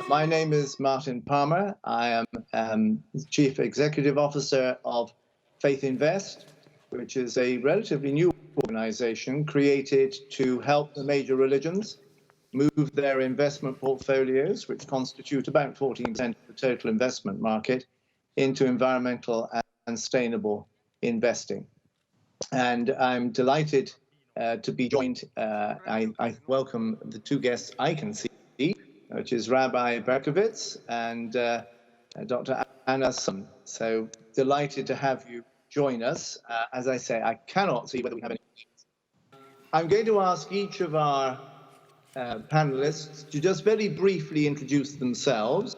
My name is Martin Palmer. I am Chief Executive Officer of Faithinvest, which is a relatively new organization created to help the major religions move their investment portfolios, which constitute about 14% of the total investment market, into environmental and sustainable investing. And I'm delighted to be joined. I welcome the two guests I can see, which is Rabbi Berkowitz and Dr. Anna Sun. So delighted to have you join us. As I say, I cannot see whether we have any questions. I'm going to ask each of our panelists to just very briefly introduce themselves.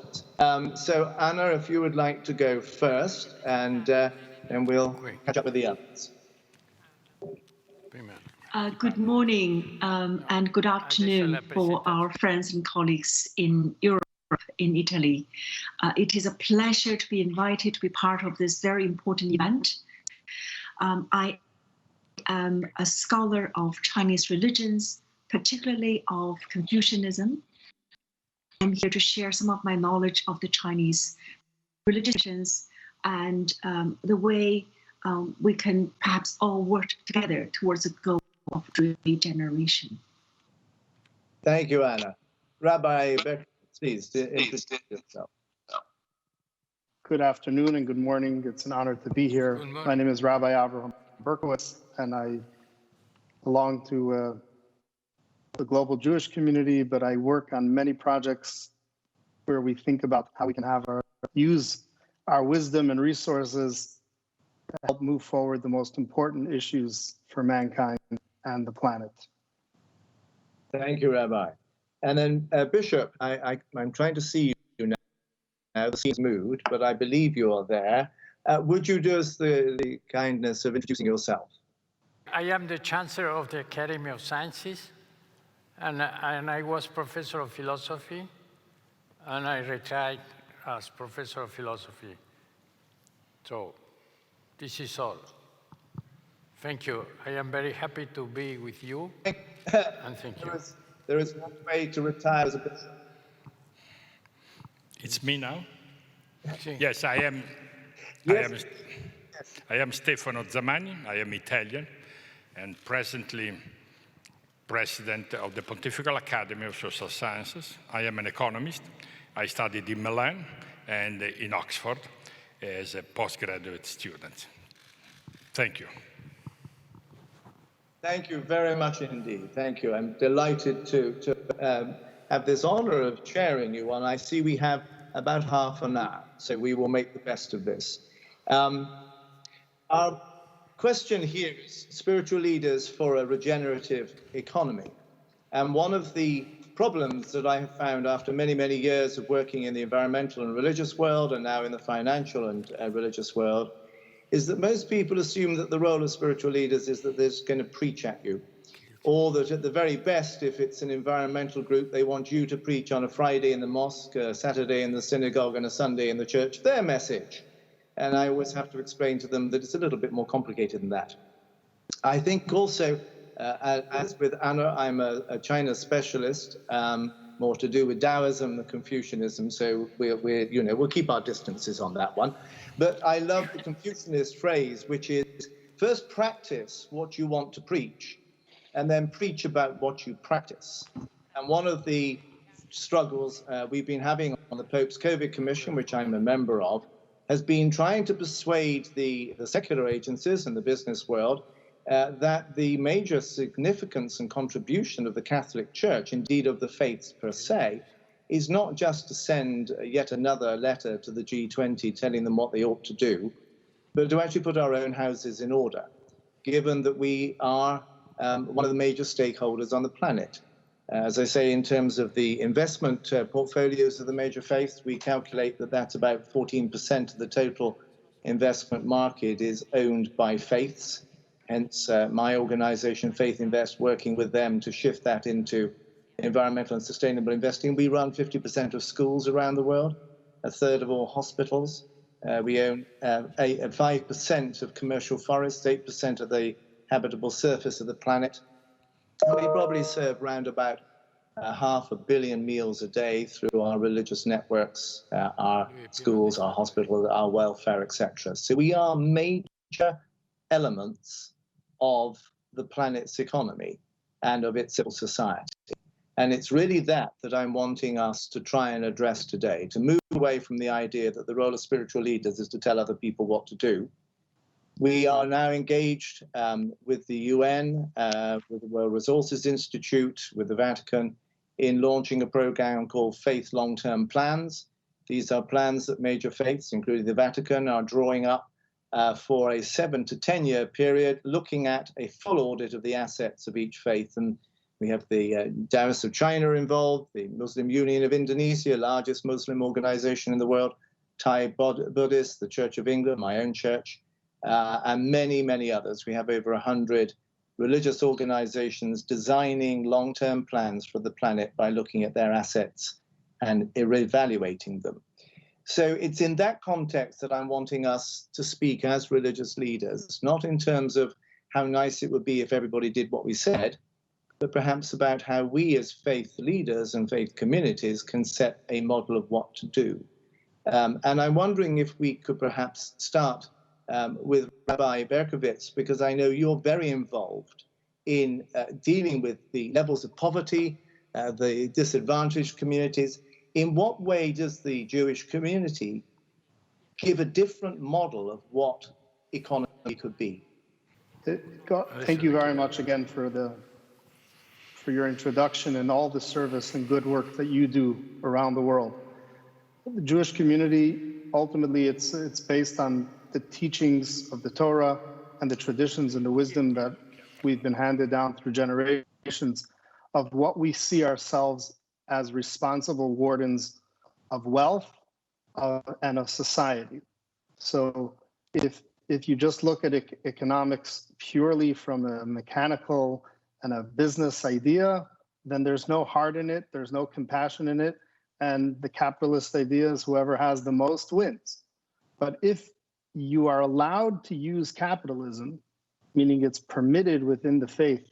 So Anna, if you would like to go first, and then we'll catch up with the others. Good morning and good afternoon for our friends and colleagues in Europe, in Italy. It is a pleasure to be invited to be part of this very important event. I am a scholar of Chinese religions, particularly of Confucianism. I'm here to share some of my knowledge of the Chinese religions and the way we can perhaps all work together towards a goal of regeneration. Thank you, Anna. Rabbi Berkowitz, please introduce yourself. Good afternoon and good morning. It's an honor to be here. My name is Rabbi Avraham Berkowitz, and I belong to the global Jewish community, but I work on many projects where we think about how we can use our wisdom and resources to help move forward the most important issues for mankind and the planet. Thank you, Rabbi. And then Bishop, I'm trying to see you now. The scene's moved, but I believe you are there. Would you do us the kindness of introducing yourself? I am the Chancellor of the Academy of Sciences, and I was Professor of Philosophy, and I retired as Professor of Philosophy. So this is all. Thank you. I am very happy to be with you, and thank you. There is one way to retire as a bishop. It's me now? Sí. Yes, I am. Yes. I am Stefano Zamagni. I am Italian, and presently president of the Pontifical Academy of Social Sciences. I am an economist. I studied in Milan and in Oxford as a postgraduate student. Thank you. Thank you very much indeed. Thank you. I'm delighted to have this honor of chairing you, and I see we have about half an hour, so we will make the best of this. Our question here is spiritual leaders for a regenerative economy. And one of the problems that I have found after many, many years of working in the environmental and religious world, and now in the financial and religious world, is that most people assume that the role of spiritual leaders is that they're just going to preach at you, or that at the very best, if it's an environmental group, they want you to preach on a Friday in the mosque, a Saturday in the synagogue, and a Sunday in the church, their message. And I always have to explain to them that it's a little bit more complicated than that. I think also, as with Anna, I'm a China specialist, more to do with Taoism than Confucianism, so we'll keep our distances on that one. But I love the Confucianist phrase, which is first practice what you want to preach, and then preach about what you practice. And one of the struggles we've been having on the Pope's COVID Commission, which I'm a member of, has been trying to persuade the secular agencies and the business world that the major significance and contribution of the Catholic Church, indeed of the faiths per se, is not just to send yet another letter to the G20 telling them what they ought to do, but to actually put our own houses in order, given that we are one of the major stakeholders on the planet. As I say, in terms of the investment portfolios of the major faiths, we calculate that that's about 14% of the total investment market is owned by faiths. Hence, my organization, Faithinvest, working with them to shift that into environmental and sustainable investing. We run 50% of schools around the world, a third of all hospitals. We own 5% of commercial forests, 8% of the habitable surface of the planet. And we probably serve around about 500 million meals a day through our religious networks, our schools, our hospitals, our welfare, etc. So we are major elements of the planet's economy and of its civil society. And it's really that I'm wanting us to try and address today, to move away from the idea that the role of spiritual leaders is to tell other people what to do. We are now engaged with the UN, with the World Resources Institute, with the Vatican, in launching a program called Faith Long-Term Plans. These are plans that major faiths, including the Vatican, are drawing up for a 7 to 10 year period, looking at a full audit of the assets of each faith. And we have the Taoists of China involved, the Muslim Union of Indonesia, largest Muslim organization in the world, Thai Buddhists, the Church of England, my own church, and many, many others. We have over 100 religious organizations designing long-term plans for the planet by looking at their assets and evaluating them. So it's in that context that I'm wanting us to speak as religious leaders, not in terms of how nice it would be if everybody did what we said, but perhaps about how we as faith leaders and faith communities can set a model of what to do. And I'm wondering if we could perhaps start with Rabbi Berkowitz, because I know you're very involved in dealing with the levels of poverty, the disadvantaged communities. In what way does the Jewish community give a different model of what economy could be? Thank you very much again for your introduction and all the service and good work that you do around the world. The Jewish community, ultimately, it's based on the teachings of the Torah and the traditions and the wisdom that we've been handed down through generations of what we see ourselves as responsible wardens of wealth and of society. So if you just look at economics purely from a mechanical and a business idea, then there's no heart in it, there's no compassion in it, and the capitalist idea is whoever has the most wins. But if you are allowed to use capitalism, meaning it's permitted within the faith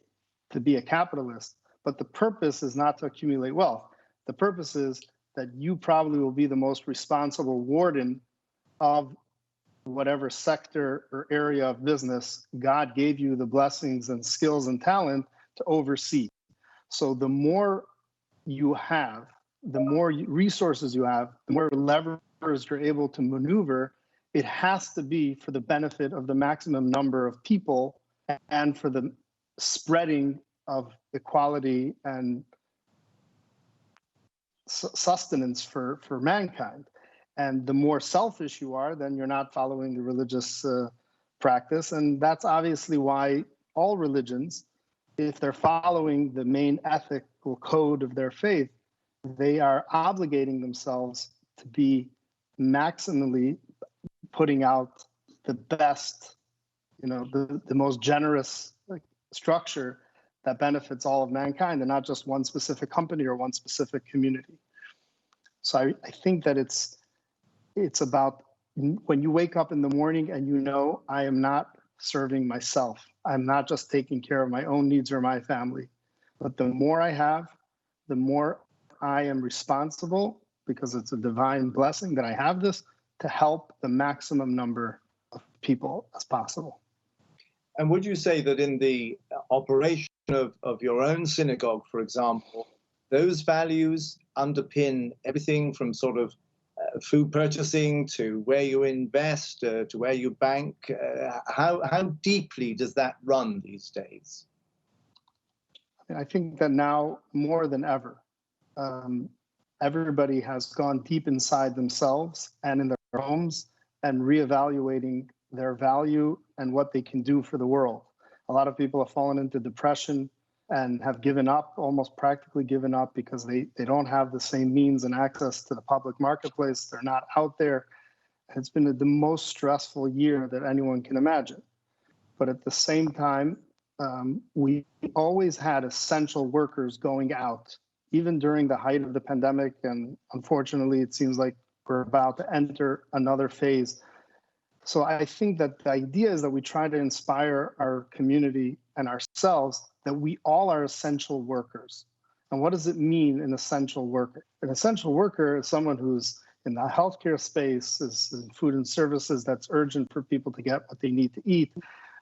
to be a capitalist, but the purpose is not to accumulate wealth. The purpose is that you probably will be the most responsible warden of whatever sector or area of business God gave you the blessings and skills and talent to oversee. So the more you have, the more resources you have, the more levers you're able to maneuver, it has to be for the benefit of the maximum number of people and for the spreading of equality and sustenance for mankind. And the more selfish you are, then you're not following the religious practice. And that's obviously why all religions, if they're following the main ethical code of their faith, they are obligating themselves to be maximally putting out the best, the most generous structure that benefits all of mankind and not just one specific company or one specific community. So I think that it's about when you wake up in the morning and I am not serving myself. I'm not just taking care of my own needs or my family, but the more I have, the more I am responsible, because it's a divine blessing that I have this, to help the maximum number of people as possible. And would you say that in the operation of your own synagogue, for example, those values underpin everything from sort of food purchasing to where you invest, to where you bank? How deeply does that run these days? I think that now more than ever, everybody has gone deep inside themselves and in their homes and reevaluating their value and what they can do for the world. A lot of people have fallen into depression and have given up, almost practically given up, because they don't have the same means and access to the public marketplace. They're not out there. It's been the most stressful year that anyone can imagine. But at the same time, we always had essential workers going out, even during the height of the pandemic. And unfortunately, it seems like we're about to enter another phase. So I think that the idea is that we try to inspire our community and ourselves that we all are essential workers. And what does it mean, an essential worker? An essential worker is someone who's in the healthcare space, is in food and services that's urgent for people to get what they need to eat,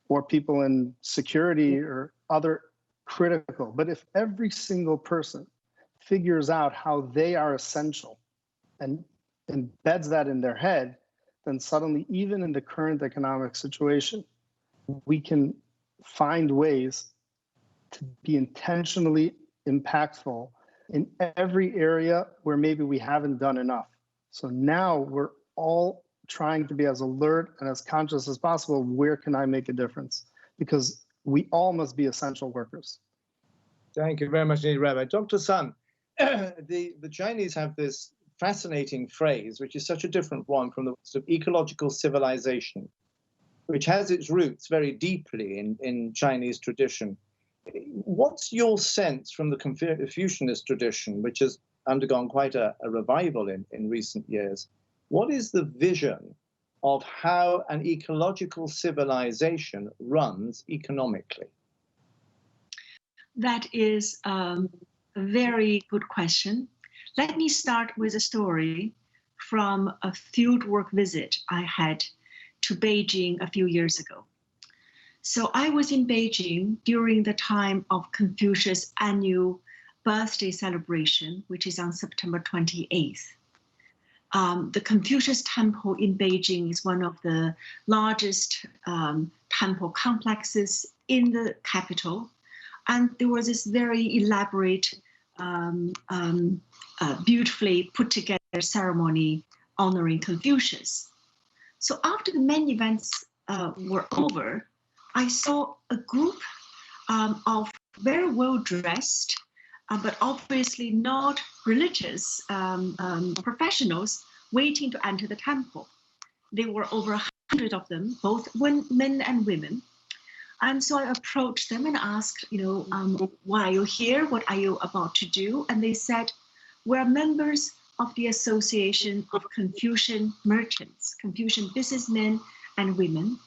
or people in security or other critical. But if every single person figures out how they are essential and embeds that in their head, then suddenly, even in the current economic situation, we can find ways to be intentionally impactful in every area where maybe we haven't done enough. So now we're all trying to be as alert and as conscious as possible. Where can I make a difference? Because we all must be essential workers. Thank you very much indeed, Rabbi. Dr. Sun, the Chinese have this fascinating phrase, which is such a different one from the sort of ecological civilization, which has its roots very deeply in Chinese tradition. What's your sense from the Confucianist tradition, which has undergone quite a revival in recent years? What is the vision of how an ecological civilization runs economically? That is a very good question. Let me start with a story from a fieldwork visit I had to Beijing a few years ago. So I was in Beijing during the time of Confucius' annual birthday celebration, which is on September 28th. The Confucius Temple in Beijing is one of the largest temple complexes in the capital. And there was this very elaborate, beautifully put together ceremony honoring Confucius. So after the main events were over, I saw a group of very well-dressed, but obviously not religious professionals waiting to enter the temple. There were over 100 of them, both men and women. And so I approached them and asked, why are you here? What are you about to do? And they said, we're members of the Association of Confucian Merchants, Confucian businessmen and women.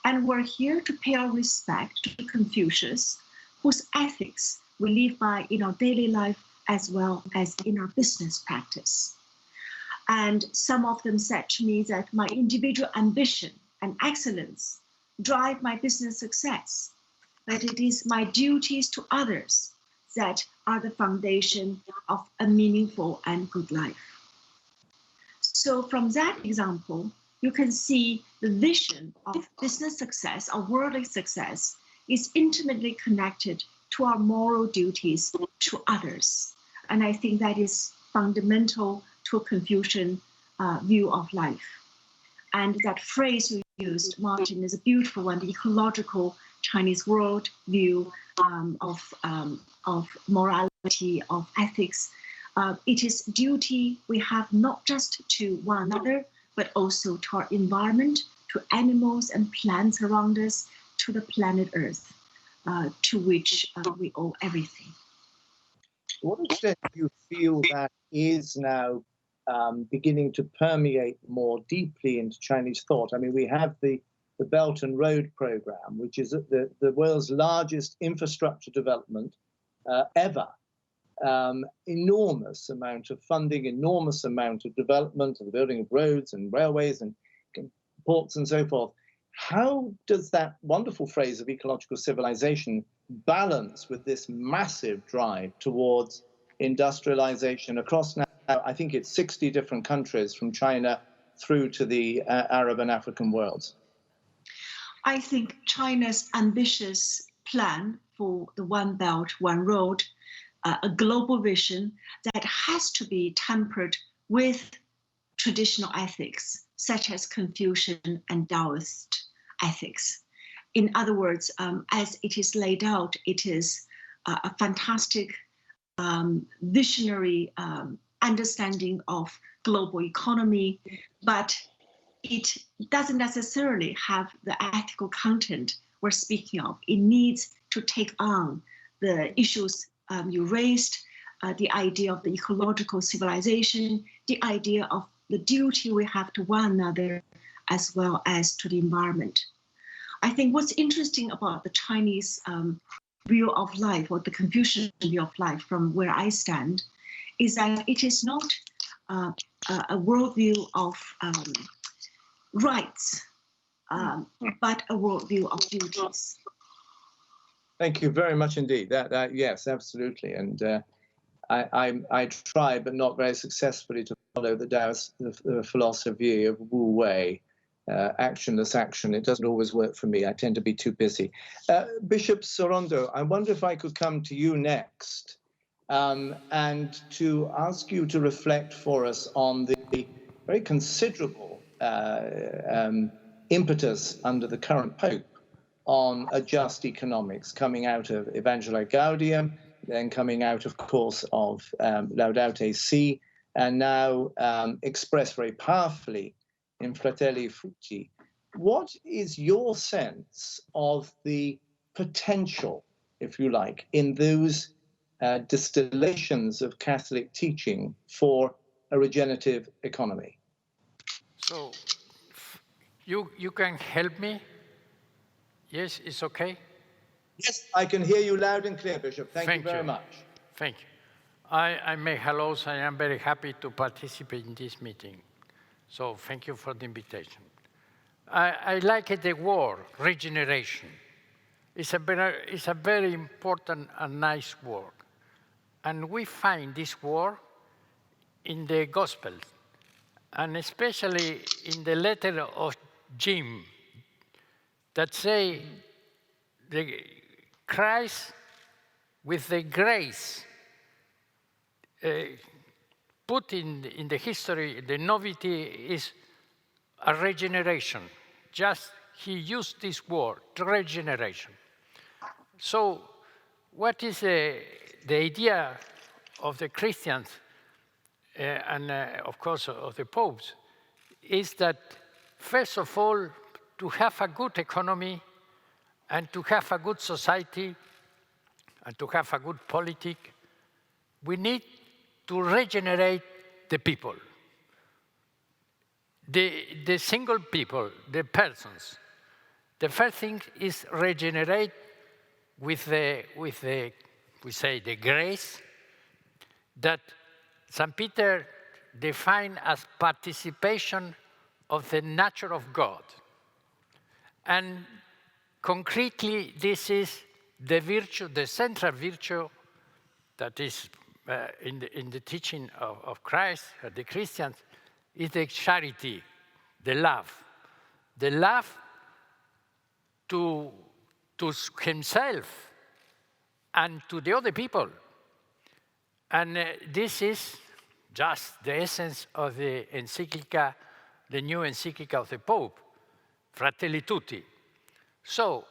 And we're here to pay our respect to Confucius, whose ethics we live by in our daily life as well as in our business practice. And some of them said to me that my individual ambition and excellence drive my business success, that it is my duties to others that are the foundation of a meaningful and good life. So from that example, you can see the vision of business success, or worldly success, is intimately connected to our moral duties to others. And I think that is fundamental to a Confucian view of life. And that phrase you used, Martin, is a beautiful one, the ecological Chinese world view of morality, of ethics. It is duty we have not just to one another, but also to our environment, to animals and plants around us, to the planet Earth, to which we owe everything. To what extent do you feel that is now beginning to permeate more deeply into Chinese thought? I mean, we have the Belt and Road program, which is the world's largest infrastructure development ever. Enormous amount of funding, enormous amount of development, of the building of roads and railways and ports and so forth. How does that wonderful phrase of ecological civilization balance with this massive drive towards industrialization across now, I think it's 60 different countries from China through to the Arab and African worlds? I think China's ambitious plan for the One Belt, One Road, a global vision that has to be tempered with traditional ethics, such as Confucian and Taoist ethics. In other words, as it is laid out, it is a fantastic visionary understanding of global economy, but it doesn't necessarily have the ethical content we're speaking of. It needs to take on the issues you raised, the idea of the ecological civilization, the idea of the duty we have to one another as well as to the environment. I think what's interesting about the Chinese view of life, or the Confucian view of life from where I stand, is that it is not a worldview of rights, but a worldview of duties. Thank you very much indeed. That yes, absolutely. And I try, but not very successfully, to follow the philosophy of Wu Wei, actionless action. It doesn't always work for me. I tend to be too busy. Bishop Sorondo, I wonder if I could come to you next and to ask you to reflect for us on the very considerable impetus under the current Pope on a just economics, coming out of Evangelii Gaudium, then coming out, of course, of Laudate Si, and now expressed very powerfully in Fratelli Tutti. What is your sense of the potential, if you like, in those distillations of Catholic teaching for a regenerative economy? So you can help me? Yes, it's okay? Yes, I can hear you loud and clear, Bishop. Thank you very much. Thank you. I make hellos. I am very happy to participate in this meeting. So thank you for the invitation. I like the word, regeneration. It's a very important and nice word. And we find this word in the Gospel, and especially in the letter of Jim, that say the Christ with the grace put in the history, the novelty is a regeneration. Just he used this word, regeneration. So what is the idea of the Christians and of course of the popes is that first of all, to have a good economy and to have a good society and to have a good politics, we need to regenerate the people, the single people, the persons. The first thing is regenerate with the we say the grace that St. Peter defined as participation of the nature of God. And concretely, this is the virtue, the central virtue that is in the teaching of Christ, the Christians, is the charity, the love. The love to himself and to the other people. And this is just the essence of the encyclica, the new encyclica of the Pope, Fratelli Tutti. So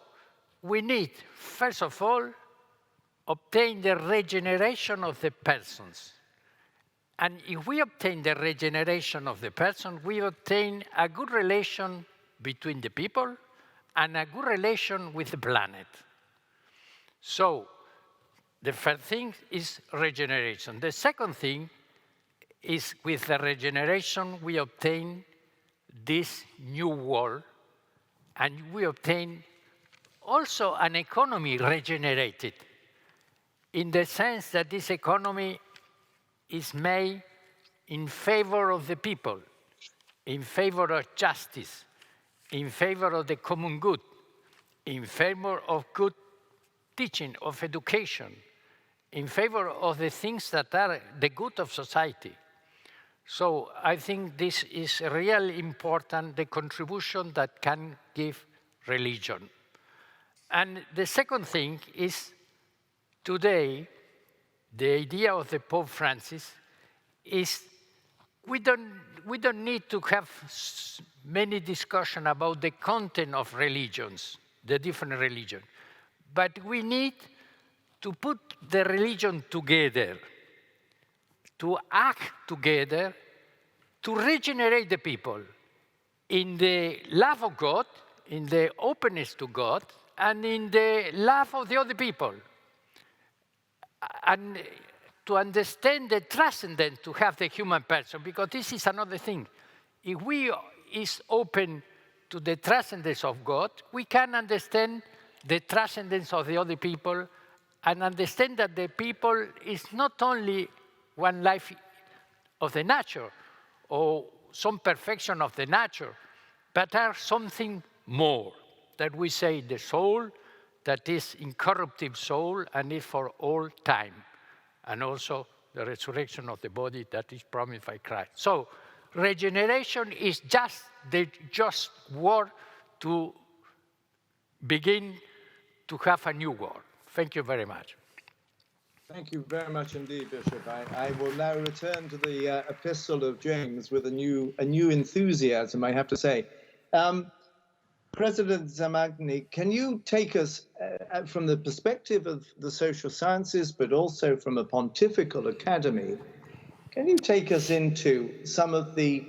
we need, first of all, obtain the regeneration of the persons. And if we obtain the regeneration of the person, we obtain a good relation between the people and a good relation with the planet. So the first thing is regeneration. The second thing is with the regeneration, we obtain this new world, and we obtain also an economy regenerated, in the sense that this economy is made in favor of the people, in favor of justice, in favor of the common good, in favor of good teaching, of education, in favor of the things that are the good of society. So I think this is really important, the contribution that can give religion. And the second thing is, today, the idea of the Pope Francis is we don't need to have many discussion about the content of religions, the different religions, but we need to put the religion together, to act together, to regenerate the people in the love of God, in the openness to God, and in the love of the other people. And to understand the transcendence to have the human person, because this is another thing. If we is open to the transcendence of God, we can understand the transcendence of the other people and understand that the people is not only one life of the nature or some perfection of the nature, but are something more, that we say the soul, that is incorruptible soul and is for all time, and also the resurrection of the body that is promised by Christ. So regeneration is just the just word to begin to have a new world. Thank you very much. Thank you very much indeed, Bishop. I will now return to the epistle of James with a new enthusiasm, I have to say. President Zamagni, can you take us from the perspective of the social sciences, but also from a pontifical academy, can you take us into some of the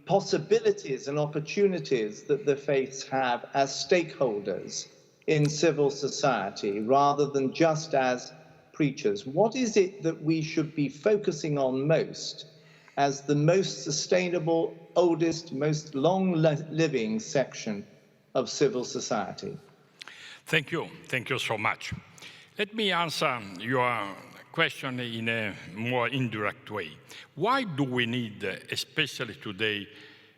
possibilities and opportunities that the faiths have as stakeholders in civil society, rather than just as preachers? What is it that we should be focusing on most as the most sustainable, oldest, most long-living section of civil society? Thank you so much. Let me answer your question in a more indirect way. Why do we need, especially today,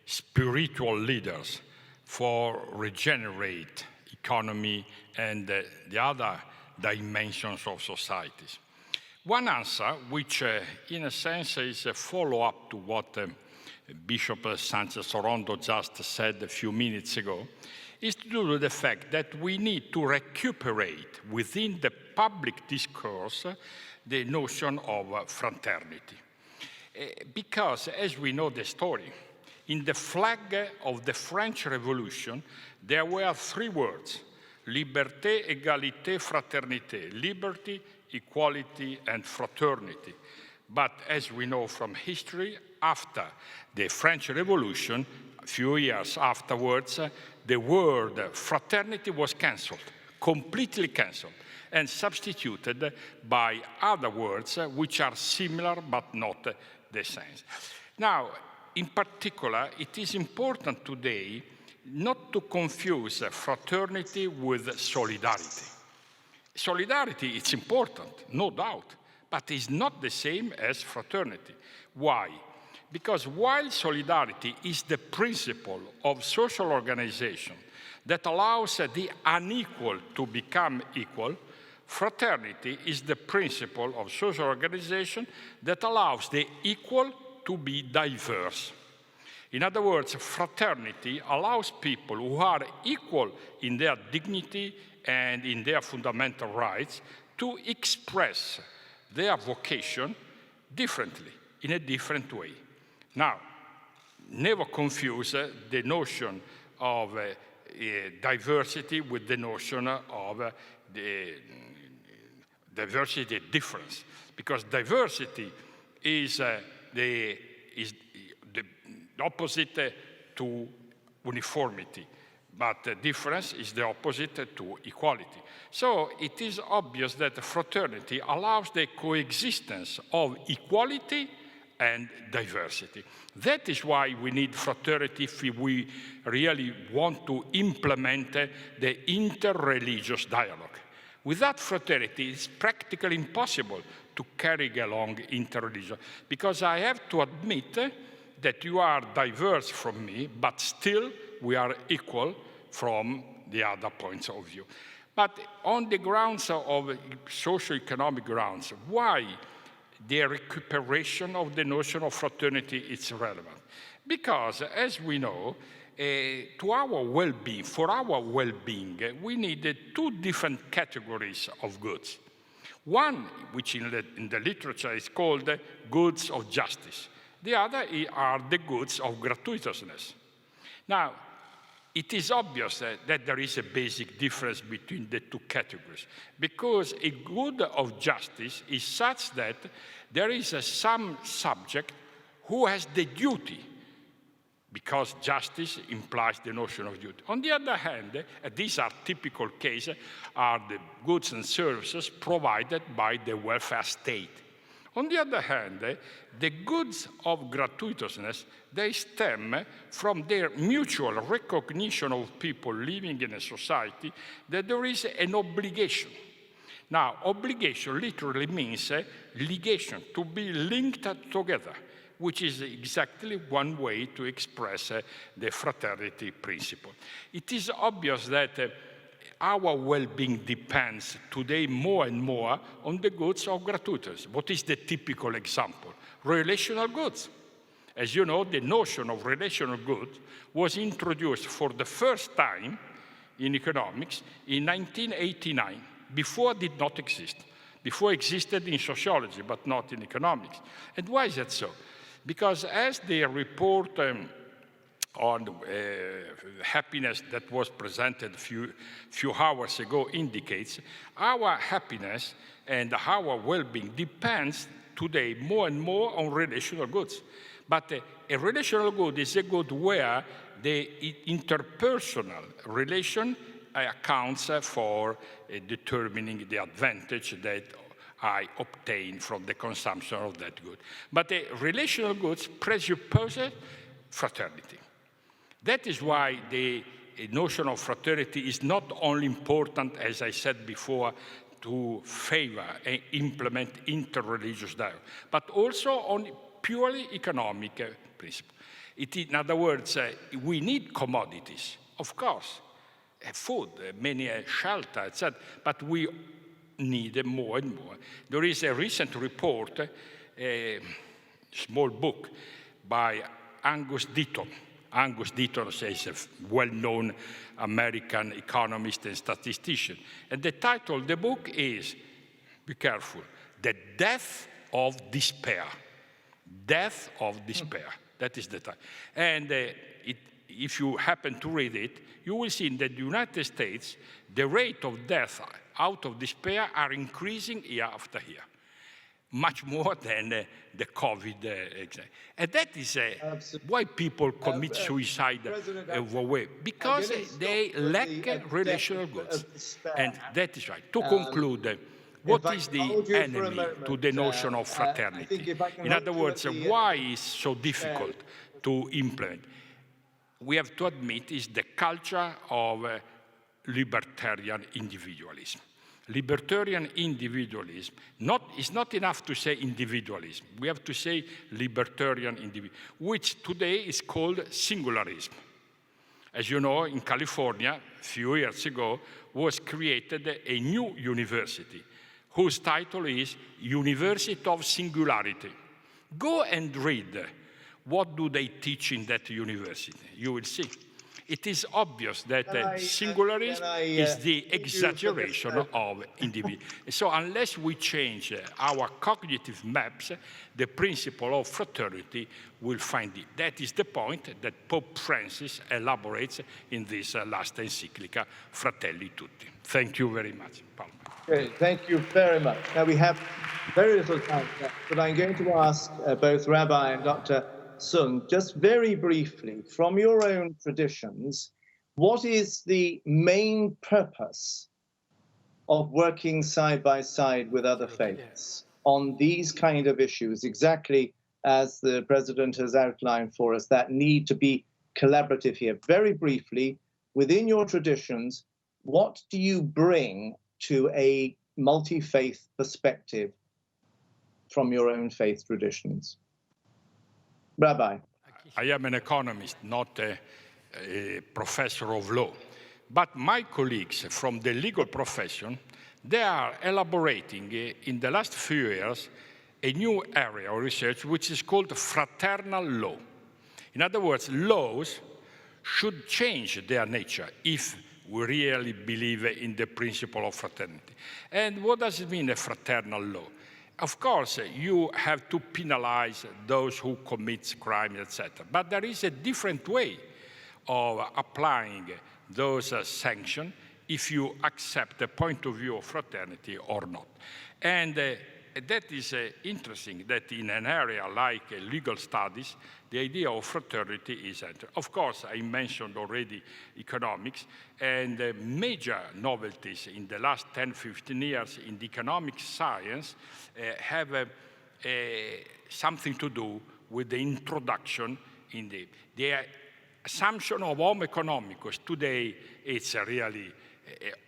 spiritual leaders for regenerate economy and the other dimensions of societies? One answer, which in a sense is a follow-up to what Bishop Sanchez Sorondo just said a few minutes ago, is to do with the fact that we need to recuperate within the public discourse the notion of fraternity. Because, as we know the story, in the flag of the French Revolution, there were three words: liberté, égalité, fraternité. Liberty, equality, and fraternity. But as we know from history, after the French Revolution, a few years afterwards, the word fraternity was cancelled, completely cancelled, and substituted by other words which are similar but not the same. Now, in particular, it is important today not to confuse fraternity with solidarity. Solidarity is important, no doubt, but is not the same as fraternity. Why? Because while solidarity is the principle of social organization that allows the unequal to become equal, fraternity is the principle of social organization that allows the equal to be diverse. In other words, fraternity allows people who are equal in their dignity and in their fundamental rights to express their vocation differently, in a different way. Now, never confuse the notion of diversity with the notion of the diversity difference, because diversity is the opposite to uniformity, but difference is the opposite to equality. So it is obvious that fraternity allows the coexistence of equality and diversity. That is why we need fraternity if we really want to implement the interreligious dialogue. Without fraternity, it's practically impossible to carry along interreligious, because I have to admit that you are diverse from me, but still we are equal from the other points of view. But on the grounds of socio-economic grounds, why the recuperation of the notion of fraternity is relevant? Because, as we know, for our well-being, we need two different categories of goods. One, which in the literature is called goods of justice. The other are the goods of gratuitousness. Now, it is obvious that there is a basic difference between the two categories, because a good of justice is such that there is some subject who has the duty, because justice implies the notion of duty. On the other hand, these are typical cases, are the goods and services provided by the welfare state. On the other hand, the goods of gratuitousness, they stem from their mutual recognition of people living in a society that there is an obligation. Now, obligation literally means ligation, to be linked together, which is exactly one way to express the fraternity principle. It is obvious that our well-being depends today more and more on the goods of gratuitous. What is the typical example? Relational goods. As you know, the notion of relational goods was introduced for the first time in economics in 1989. Before did not exist. Before existed in sociology, but not in economics. And why is that so? Because as the report on happiness that was presented a few hours ago indicates, our happiness and our well-being depends today more and more on relational goods. But a relational good is a good where the interpersonal relation accounts for determining the advantage that I obtain from the consumption of that good. But the relational goods presupposes fraternity. That is why the notion of fraternity is not only important, as I said before, to favor and implement interreligious dialogue, but also on purely economic principle. In other words, we need commodities, of course, food, many shelter, etc., but we need more and more. There is a recent report, a small book by Angus Deaton. Angus Deaton is a well-known American economist and statistician. And the title of the book is, be careful, The Death of Despair. Death of Despair. That is the title. And if you happen to read it, you will see in the United States, the rate of death out of despair are increasing year after year, much more than the COVID. And that is why people commit suicide away, because they lack relational goods. And that is right. To conclude, what is the enemy to the notion of fraternity? In other words, why is so difficult to implement? We have to admit is the culture of libertarian individualism. Libertarian individualism is not enough to say individualism. We have to say libertarian individualism, which today is called singularism. As you know, in California, a few years ago, was created a new university whose title is University of Singularity. Go and read what do they teach in that university. You will see. It is obvious that singularism is the exaggeration of individual. So unless we change our cognitive maps, the principle of fraternity will find it. That is the point that Pope Francis elaborates in this last encyclica, Fratelli Tutti. Thank you very much, Paolo. Okay, thank you very much. Now we have very little time left, but I'm going to ask both Rabbi and Dr. Sung, just very briefly, from your own traditions, what is the main purpose of working side by side with other faiths on these kind of issues, exactly as the President has outlined for us, that need to be collaborative here? Very briefly, within your traditions, what do you bring to a multi-faith perspective from your own faith traditions? Rabbi. I am an economist, not a professor of law. But my colleagues from the legal profession, they are elaborating in the last few years a new area of research which is called fraternal law. In other words, laws should change their nature if we really believe in the principle of fraternity. And what does it mean, a fraternal law? Of course, you have to penalize those who commit crimes, etc. But there is a different way of applying those sanctions if you accept the point of view of fraternity or not. And that is interesting that in an area like legal studies, the idea of fraternity is entered. Of course, I mentioned already economics, and major novelties in the last 10, 15 years in the economic science have something to do with the introduction in the assumption of homo economicus. Today, it's really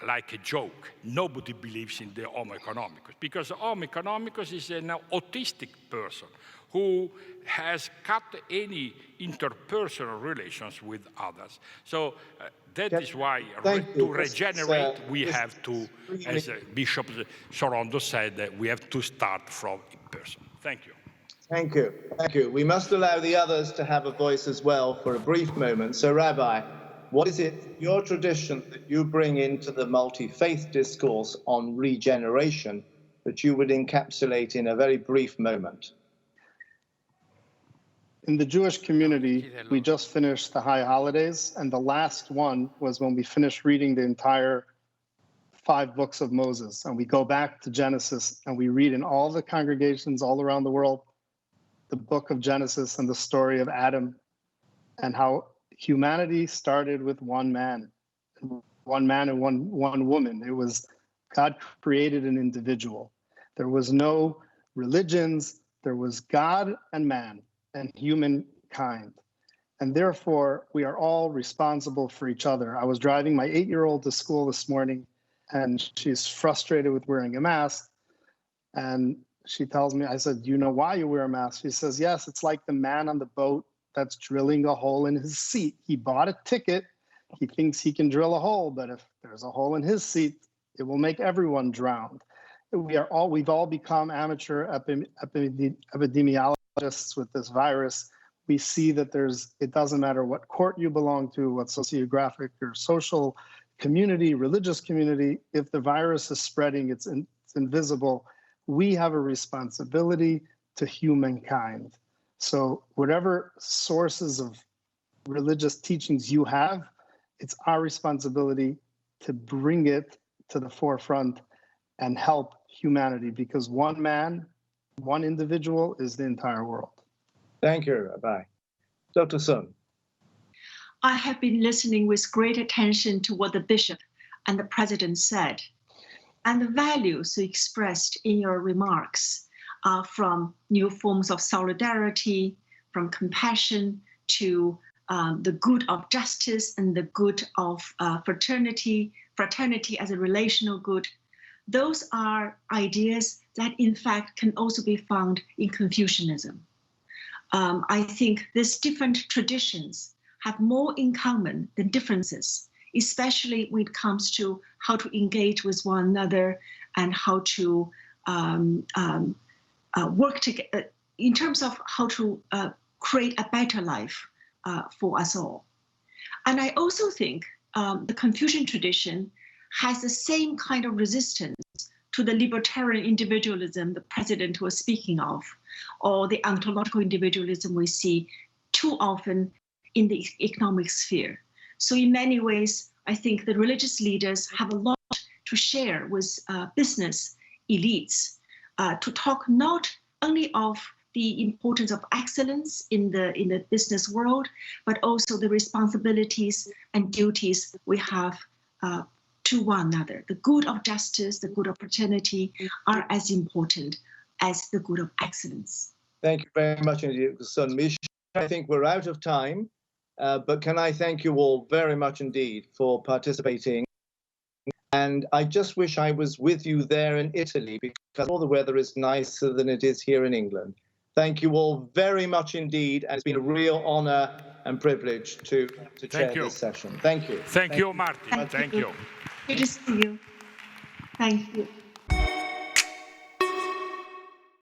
like a joke. Nobody believes in the Homo economicus, because Homo economicus is an autistic person who has cut any interpersonal relations with others. So that is why to regenerate, we have to, as Bishop Sorondo said, that we have to start from a person. Thank you. Thank you. Thank you. We must allow the others to have a voice as well for a brief moment. So, Rabbi, what is it, your tradition, that you bring into the multi-faith discourse on regeneration that you would encapsulate in a very brief moment? In the Jewish community, we just finished the high holidays, and the last one was when we finished reading the entire 5 books of Moses. And we go back to Genesis, and we read in all the congregations all around the world the book of Genesis and the story of Adam, and how humanity started with one man and one woman. It was God created an individual. There was no religions, there was God and man and humankind. And therefore, we are all responsible for each other. I was driving my 8-year-old to school this morning, and she's frustrated with wearing a mask. And she tells me, I said, do you know why you wear a mask? She says, yes, it's like the man on the boat that's drilling a hole in his seat. He bought a ticket. He thinks he can drill a hole, but if there's a hole in his seat, it will make everyone drown. We've all become amateur epidemiologists with this virus. We see that it doesn't matter what court you belong to, what sociographic or social community, religious community, if the virus is spreading, it's invisible. We have a responsibility to humankind. So whatever sources of religious teachings you have, it's our responsibility to bring it to the forefront and help humanity, because one man, one individual is the entire world. Thank you, Rabbi. Dr. Sun. I have been listening with great attention to what the bishop and the president said, and the values expressed in your remarks are from new forms of solidarity, from compassion to the good of justice and the good of fraternity as a relational good. Those are ideas that, in fact, can also be found in Confucianism. I think these different traditions have more in common than differences, especially when it comes to how to engage with one another and how to work together in terms of how to create a better life for us all. And I also think the Confucian tradition has the same kind of resistance to the libertarian individualism the president was speaking of, or the ontological individualism we see too often in the economic sphere. So in many ways, I think the religious leaders have a lot to share with business elites to talk not only of the importance of excellence in the business world, but also the responsibilities and duties we have to one another. The good of justice, the good of fraternity are as important as the good of excellence. Thank you very much indeed, Son. I think we're out of time, but can I thank you all very much indeed for participating. And I just wish I was with you there in Italy, because all the weather is nicer than it is here in England. Thank you all very much indeed, and it's been a real honor and privilege to chair this session. Thank you. Thank you, Martin. Thank you. Good to see you. Thank you.